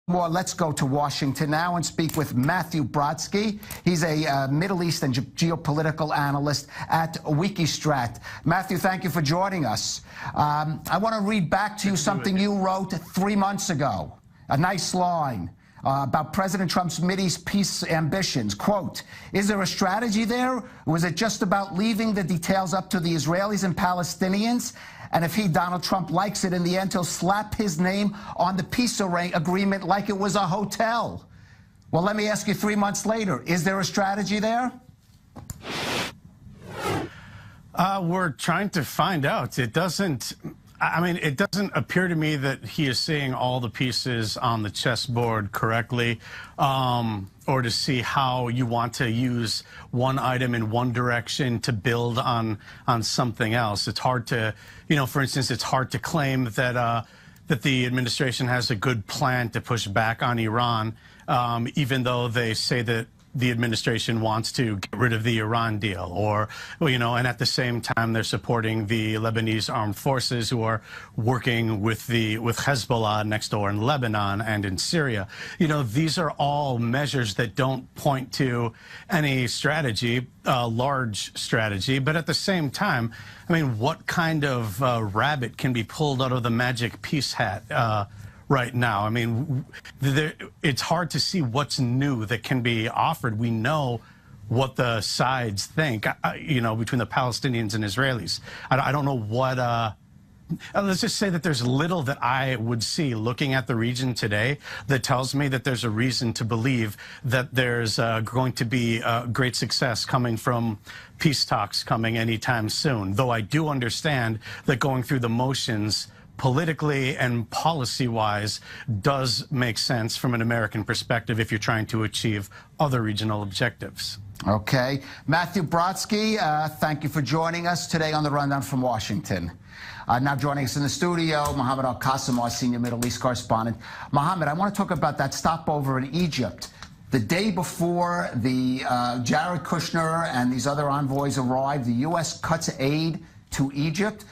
More, let's go to Washington now and speak with Matthew Brodsky. He's a Middle East and geopolitical analyst at Wikistrat. Matthew, thank you for joining us. I want to read back to you something you wrote 3 months ago. A nice line about President Trump's Mideast peace ambitions. Quote, is there a strategy there? Or was it just about leaving the details up to the Israelis and Palestinians? And if he, Donald Trump, likes it in the end, he'll slap his name on the peace agreement like it was a hotel. Well, let me ask you 3 months later, is there a strategy there? We're trying to find out. It doesn't appear to me that he is seeing all the pieces on the chessboard correctly, or to see how you want to use one item in one direction to build on something else. It's hard to, for instance, it's hard to claim that that the administration has a good plan to push back on Iran, even though they say that the administration wants to get rid of the Iran deal, or, and at the same time they're supporting the Lebanese armed forces who are working with Hezbollah next door in Lebanon and in Syria. These are all measures that don't point to any strategy, large strategy, but at the same time, what kind of rabbit can be pulled out of the magic peace hat right now? It's hard to see what's new that can be offered. We know what the sides think, between the Palestinians and Israelis. I don't know what, let's just say that there's little that I would see looking at the region today that tells me that there's a reason to believe that there's going to be great success coming from peace talks coming anytime soon. Though I do understand that going through the motions politically and policy-wise does make sense from an American perspective if you're trying to achieve other regional objectives. Okay. Matthew Brodsky, thank you for joining us today on the Rundown from Washington. Now joining us in the studio, Mohammed Al-Qasim, our senior Middle East correspondent. Mohammed, I want to talk about that stopover in Egypt. The day before the Jared Kushner and these other envoys arrived, the U.S. cuts aid to Egypt.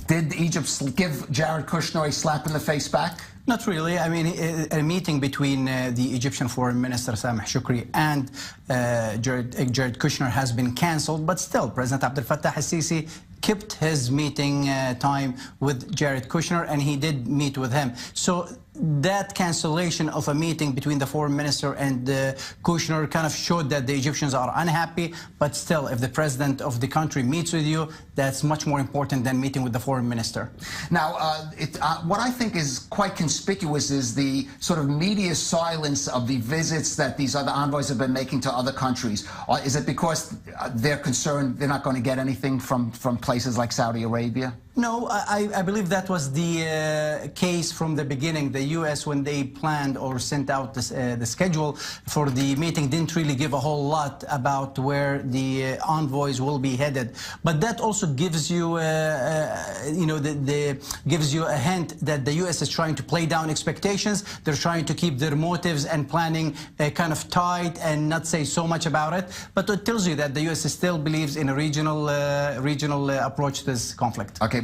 Did Egypt give Jared Kushner a slap in the face back? Not really. A meeting between the Egyptian Foreign Minister Sameh Shoukry and Jared Kushner has been cancelled, but still, President Abdel Fattah al-Sisi kept his meeting time with Jared Kushner, and he did meet with him. So that cancellation of a meeting between the foreign minister and Kushner kind of showed that the Egyptians are unhappy, but still, if the president of the country meets with you, that's much more important than meeting with the foreign minister. Now, what I think is quite conspicuous is the sort of media silence of the visits that these other envoys have been making to other countries. Is it because they're concerned they're not going to get anything from places like Saudi Arabia? No, I believe that was the case from the beginning. The U.S., when they planned or sent out the schedule for the meeting, didn't really give a whole lot about where the envoys will be headed. But that also gives you, gives you a hint that the U.S. is trying to play down expectations. They're trying to keep their motives and planning kind of tight and not say so much about it. But it tells you that the U.S. still believes in a regional approach to this conflict. Okay.